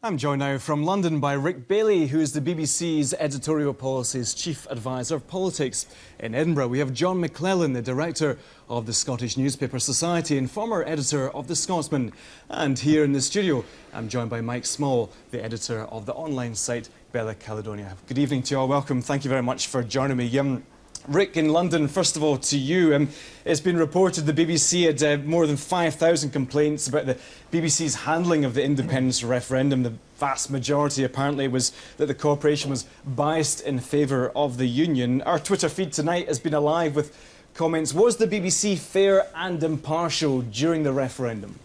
I'm joined now from London by Rick Bailey, who is the BBC's Editorial Policy's Chief Advisor of Politics. In Edinburgh, we have John McClellan, the Director of the Scottish Newspaper Society and former editor of The Scotsman. And here in the studio, I'm joined by Mike Small, the editor of the online site Bella Caledonia. Good evening to you all. Welcome. Thank you very much for joining me. Rick, in London, first of all, to you. It's been reported the BBC had more than 5,000 complaints about the BBC's handling of the independence referendum. The vast majority, apparently, was that the corporation was biased in favour of the union. Our Twitter feed tonight has been alive with comments. Was the BBC fair and impartial during the referendum?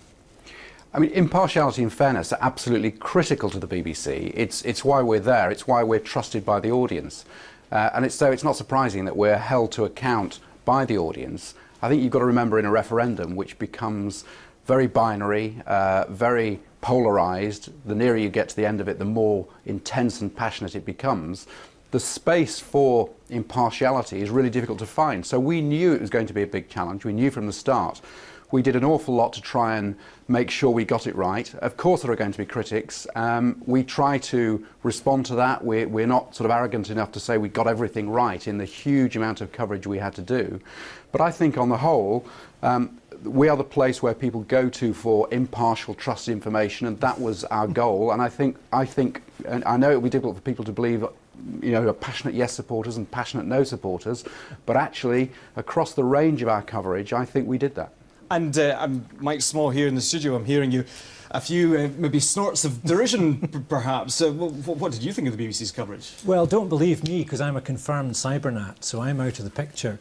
I mean, impartiality and fairness are absolutely critical to the BBC. It's why we're there. It's why we're trusted by the audience. And so it's not surprising that we're held to account by the audience. I think you've got to remember, in a referendum which becomes very binary, very polarised, the nearer you get to the end of it, the more intense and passionate it becomes. The space for impartiality is really difficult to find. So we knew it was going to be a big challenge. We knew from the start. We did an awful lot to try and make sure we got it right. Of course there are going to be critics. We try to respond to that. We're not sort of arrogant enough to say we got everything right in the huge amount of coverage we had to do. But I think on the whole, we are the place where people go to for impartial, trusted information, and that was our goal. And I think, and I know it will be difficult for people to believe, you know, passionate yes supporters and passionate no supporters, but actually across the range of our coverage, I think we did that. And I'm Mike Small here in the studio. I'm hearing you a few maybe snorts of derision, perhaps. What did you think of the BBC's coverage? Well, don't believe me, because I'm a confirmed cybernat, so I'm out of the picture.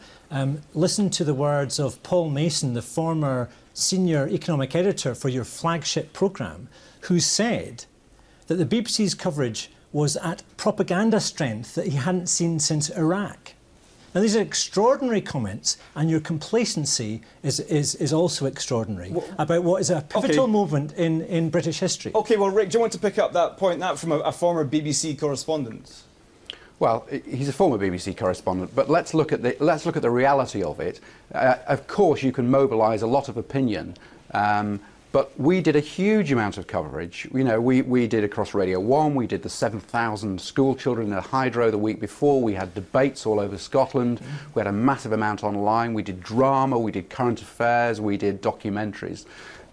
Listen to the words of Paul Mason, the former senior economic editor for your flagship programme, who said that the BBC's coverage was at propaganda strength that he hadn't seen since Iraq. Now, these are extraordinary comments, and your complacency is also extraordinary about what is a pivotal moment in British history. OK, well, Rick, do you want to pick up that point, that from a former BBC correspondent? Well, he's a former BBC correspondent, but let's look at the reality of it. Of course, you can mobilise a lot of opinion. But we did a huge amount of coverage. You know, we did across Radio 1, we did the 7,000 school children in a hydro the week before, we had debates all over Scotland, we had a massive amount online, we did drama, we did current affairs, we did documentaries.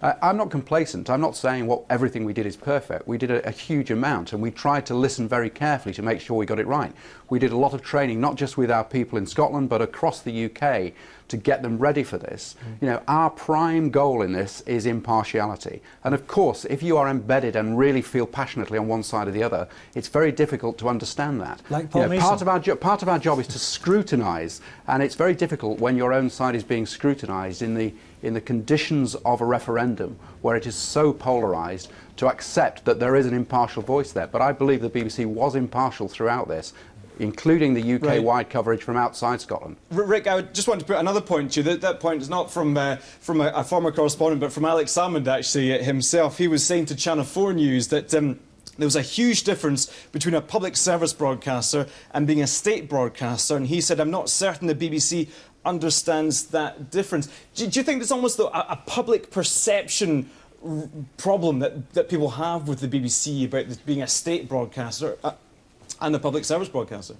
I'm not complacent. I'm not saying everything we did is perfect. We did a huge amount, and we tried to listen very carefully to make sure we got it right. We did a lot of training, not just with our people in Scotland, but across the UK, to get them ready for this. You know, our prime goal in this is impartiality. And of course, if you are embedded and really feel passionately on one side or the other, it's very difficult to understand that. Like Paul Mason. Part of our job is to scrutinise, and it's very difficult when your own side is being scrutinised in the conditions of a referendum where it is so polarised, to accept that there is an impartial voice there. But I believe the BBC was impartial throughout this, including the UK-wide coverage from outside Scotland. Rick, I just want to put another point to you. That point is not from a former correspondent, but from Alex Salmond, actually, himself. He was saying to Channel 4 News that there was a huge difference between a public service broadcaster and being a state broadcaster, and he said, I'm not certain the BBC understands that difference. Do you think there's almost a public perception problem that people have with the BBC about this being a state broadcaster and a public service broadcaster?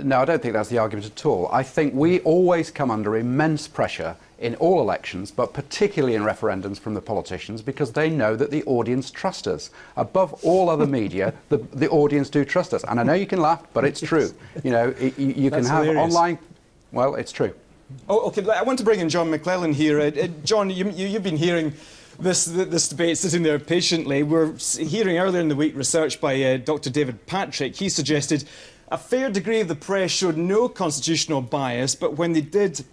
No, I don't think that's the argument at all. I think we always come under immense pressure in all elections, but particularly in referendums from the politicians, because they know that the audience trust us. Above all other media, the audience do trust us. And I know you can laugh, but it's true. You know, you can have hilarious. Online... Well, it's true. Oh, OK, I want to bring in John McClellan here. John, you've been hearing this debate sitting there patiently. We're hearing earlier in the week research by Dr. David Patrick. He suggested a fair degree of the press showed no constitutional bias, but when they did,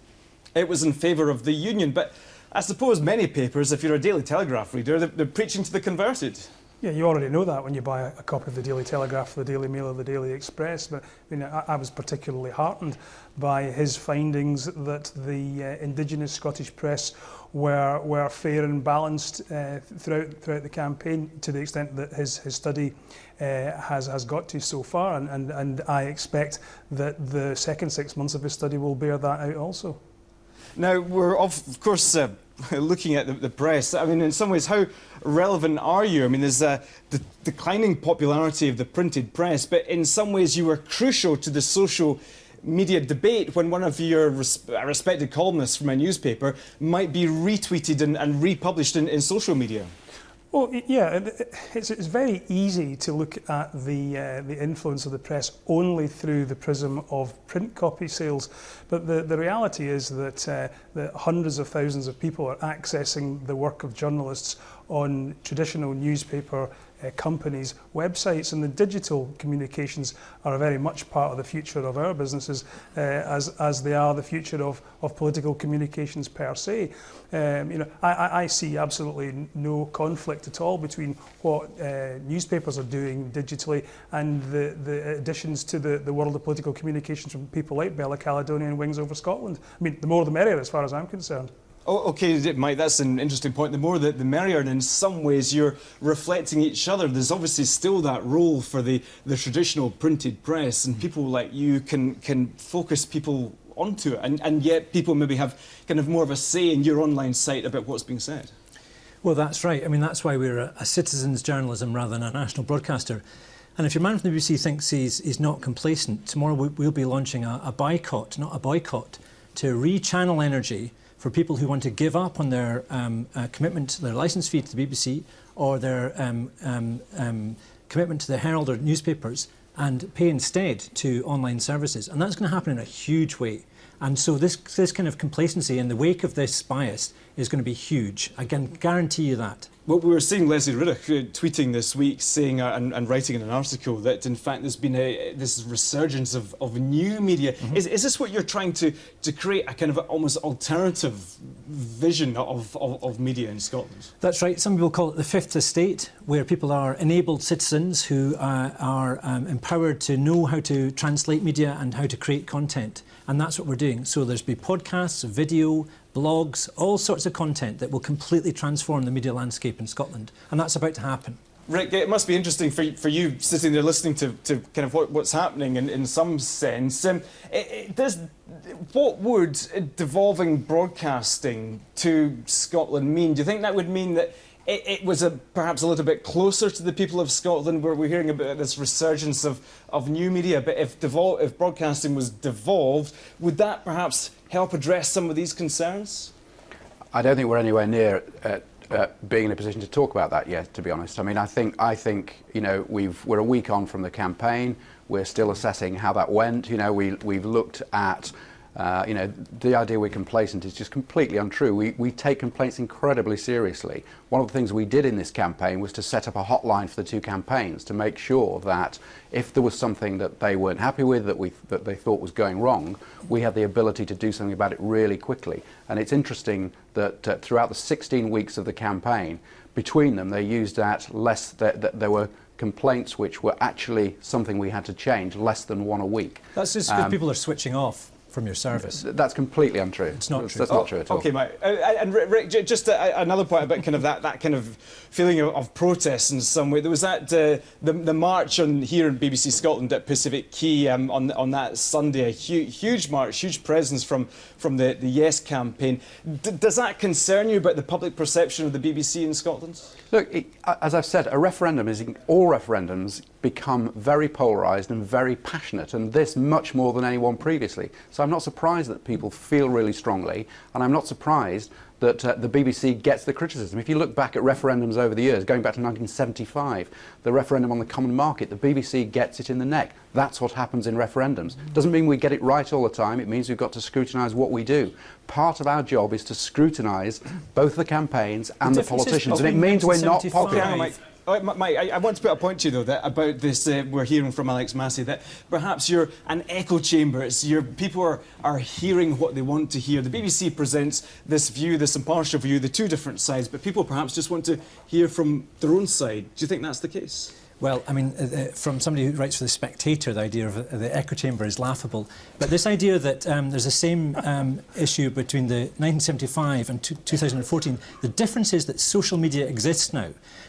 it was in favour of the union. But I suppose many papers, if you're a Daily Telegraph reader, they're preaching to the converted. Yeah, you already know that when you buy a copy of the Daily Telegraph, the Daily Mail or the Daily Express. But I mean, I was particularly heartened by his findings that the indigenous Scottish press were fair and balanced throughout the campaign, to the extent that his study has got to so far. And I expect that the second 6 months of his study will bear that out also. Now, we're of course looking at the press, I mean, in some ways, how relevant are you? I mean, there's the declining popularity of the printed press, but in some ways you were crucial to the social media debate when one of your respected columnists from a newspaper might be retweeted and republished in social media. Well, yeah, it's very easy to look at the influence of the press only through the prism of print copy sales, but the reality is that hundreds of thousands of people are accessing the work of journalists on traditional newspaper companies' websites, and the digital communications are very much part of the future of our businesses, as they are the future of political communications per se. I see absolutely no conflict at all between what newspapers are doing digitally and the additions to the world of political communications from people like Bella Caledonia and Wings Over Scotland. I mean, the more the merrier as far as I'm concerned. Oh, okay, Mike, that's an interesting point. The more the merrier, and in some ways you're reflecting each other. There's obviously still that role for the traditional printed press, and people like you can focus people onto it, and yet people maybe have kind of more of a say in your online site about what's being said. Well, that's right. I mean, that's why we're a citizens' journalism rather than a national broadcaster. And if your man from the BBC thinks he's not complacent, tomorrow we'll be launching a boycott, not a boycott, to rechannel energy for people who want to give up on their commitment to their licence fee to the BBC or their commitment to the Herald or newspapers and pay instead to online services. And that's going to happen in a huge way. And so this kind of complacency in the wake of this bias is going to be huge. I can guarantee you that. Well, we were seeing Leslie Riddoch tweeting this week, saying and writing in an article that in fact there's been this resurgence of new media. Mm-hmm. Is this what you're trying to create, a kind of almost alternative vision of media in Scotland? That's right. Some people call it the fifth estate, where people are enabled citizens who are empowered to know how to translate media and how to create content. And that's what we're doing. So there's be podcasts, video, blogs, all sorts of content that will completely transform the media landscape in Scotland. And that's about to happen. Rick, it must be interesting for you sitting there listening to kind of what's happening in some sense. What would devolving broadcasting to Scotland mean? Do you think that would mean that it was perhaps a little bit closer to the people of Scotland, where we're hearing about this resurgence of new media? But if broadcasting was devolved, would that perhaps help address some of these concerns? I don't think we're anywhere near being in a position to talk about that yet, to be honest. I mean, I think you know, we're a week on from the campaign. We're still assessing how that went. You know, we've looked at. You know, the idea we're complacent is just completely untrue. We take complaints incredibly seriously. One of the things we did in this campaign was to set up a hotline for the two campaigns to make sure that if there was something that they weren't happy with, that they thought was going wrong, we had the ability to do something about it really quickly. And it's interesting that throughout the 16 weeks of the campaign, between them, they used that that there were complaints which were actually something we had to change, less than one a week. That's just because people are switching off from your service. That's completely untrue. It's not true. That's not true at all. Okay, Mike. And Rick, just another point about kind of that kind of feeling of protest in some way. There was that the march here in BBC Scotland at Pacific Quay on that Sunday. A huge march, huge presence from the Yes campaign. Does that concern you about the public perception of the BBC in Scotland? Look, as I've said, all referendums become very polarised and very passionate, and this much more than anyone previously. So I'm not surprised that people feel really strongly, and I'm not surprised that the BBC gets the criticism. If you look back at referendums over the years, going back to 1975, the referendum on the common market, the BBC gets it in the neck. That's what happens in referendums. Doesn't mean we get it right all the time. It means we've got to scrutinise what we do. Part of our job is to scrutinise both the campaigns and the politicians, and it means we're not popular. Mike, I want to put a point to you, though, that about this, we're hearing from Alex Massey, that perhaps you're an echo chamber. People are hearing what they want to hear. The BBC presents this view, this impartial view, the two different sides, but people perhaps just want to hear from their own side. Do you think that's the case? Well, I mean, from somebody who writes for The Spectator, the idea of the echo chamber is laughable. But this idea that there's the same issue between the 1975 and 2014, the difference is that social media exists now.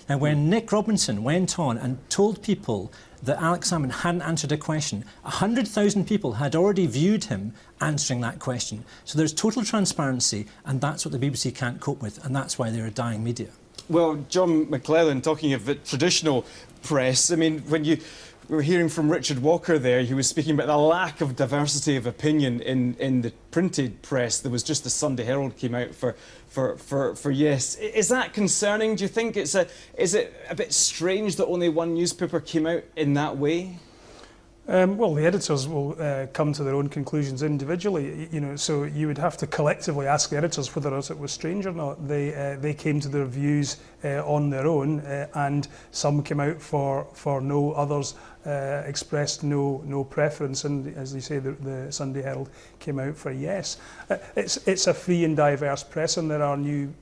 Now, when Nick Robinson went on and told people that Alex Salmond hadn't answered a question, 100,000 people had already viewed him answering that question. So there's total transparency, and that's what the BBC can't cope with, and that's why they're a dying media. Well, John McClellan, talking of the traditional press, I mean, when we were hearing from Richard Walker there, he was speaking about the lack of diversity of opinion in the printed press. There was just the Sunday Herald came out for yes. Is that concerning? Do you think is it a bit strange that only one newspaper came out in that way? Well, the editors will come to their own conclusions individually, you know, so you would have to collectively ask the editors whether it was strange or not. They came to their views on their own, and some came out for no, others expressed no preference, and as they say, the Sunday Herald came out for yes. It's a free and diverse press, and there are new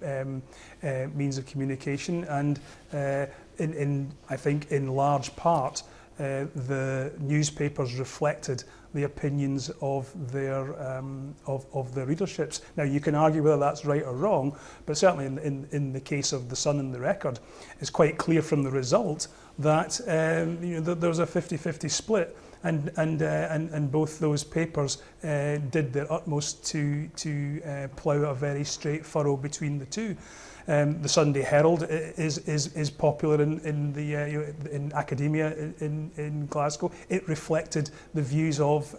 means of communication, and I think in large part, the newspapers reflected the opinions of their readerships. Now, you can argue whether that's right or wrong, but certainly in the case of the Sun and the Record, it's quite clear from the result that you know, that there was a 50-50 split, and both those papers did their utmost to plough a very straight furrow between the two. The Sunday Herald is popular in academia in Glasgow. It reflected the views of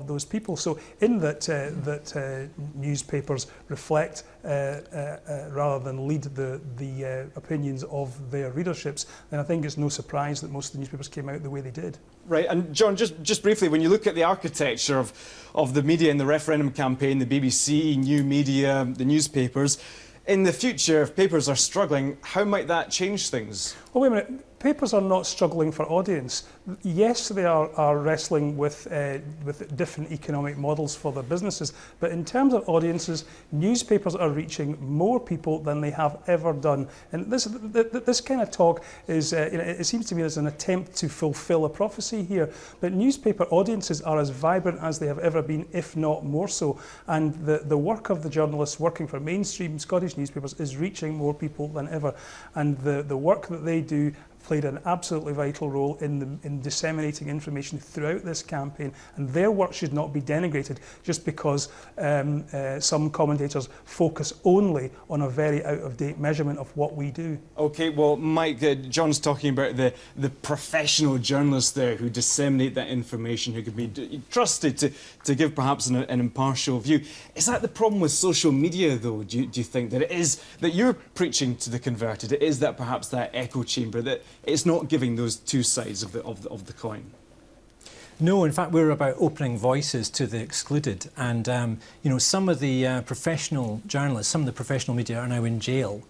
those people. So, in that newspapers reflect rather than lead the opinions of their readerships, then I think it's no surprise that most of the newspapers came out the way they did. Right, and John, just briefly, when you look at the architecture of the media in the referendum campaign, the BBC, New Media, the newspapers, in the future, if papers are struggling, how might that change things? Well, wait a minute. Papers are not struggling for audience. Yes, they are wrestling with different economic models for their businesses, but in terms of audiences, newspapers are reaching more people than they have ever done. And this kind of talk is, you know, it seems to me there's an attempt to fulfil a prophecy here, but newspaper audiences are as vibrant as they have ever been, if not more so. And the work of the journalists working for mainstream Scottish newspapers is reaching more people than ever. And the work that they do played an absolutely vital role in disseminating information throughout this campaign, and their work should not be denigrated just because some commentators focus only on a very out-of-date measurement of what we do. Okay, well, Mike, John's talking about the professional journalists there who disseminate that information, who can be trusted to give perhaps an impartial view. Is that the problem with social media, though? Do you think that it is that you're preaching to the converted? It is that perhaps that echo chamber that it's not giving those two sides of the coin? No, in fact, we're about opening voices to the excluded. And, you know, some of the professional journalists, some of the professional media are now in jail,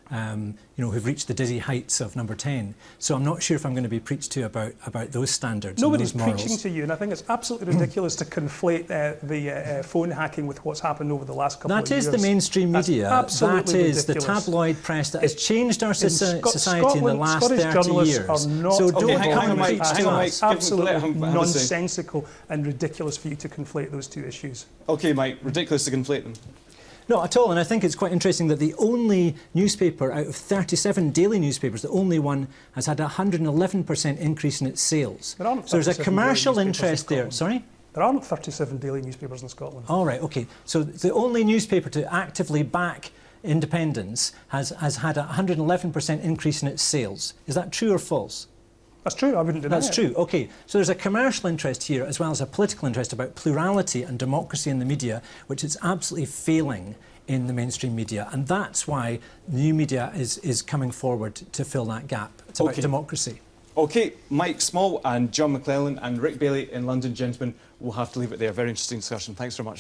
you know, who've reached the dizzy heights of number 10. So I'm not sure if I'm going to be preached to about those standards. Nobody's preaching to you, and I think it's absolutely ridiculous to conflate the phone hacking with what's happened over the last couple of years. That is the mainstream media. That is the tabloid press that has changed our society in the last 30 years. Scottish journalists are not so don't come and preach to us. It's absolutely nonsensical and ridiculous for you to conflate those two issues. OK, Mike, ridiculous to conflate them. Not at all, and I think it's quite interesting that the only newspaper out of 37 daily newspapers, the only one has had a 111% increase in its sales. So there's a commercial interest there. Sorry? There aren't 37 daily newspapers in Scotland. All right, OK. So the only newspaper to actively back independence has had a 111% increase in its sales. Is that true or false? That's true, I wouldn't deny it. That's true, OK. So there's a commercial interest here as well as a political interest about plurality and democracy in the media, which is absolutely failing in the mainstream media. And that's why new media is coming forward to fill that gap. It's about democracy. OK, Mike Small and John McClellan and Rick Bailey in London, gentlemen, we'll have to leave it there. Very interesting discussion. Thanks very much.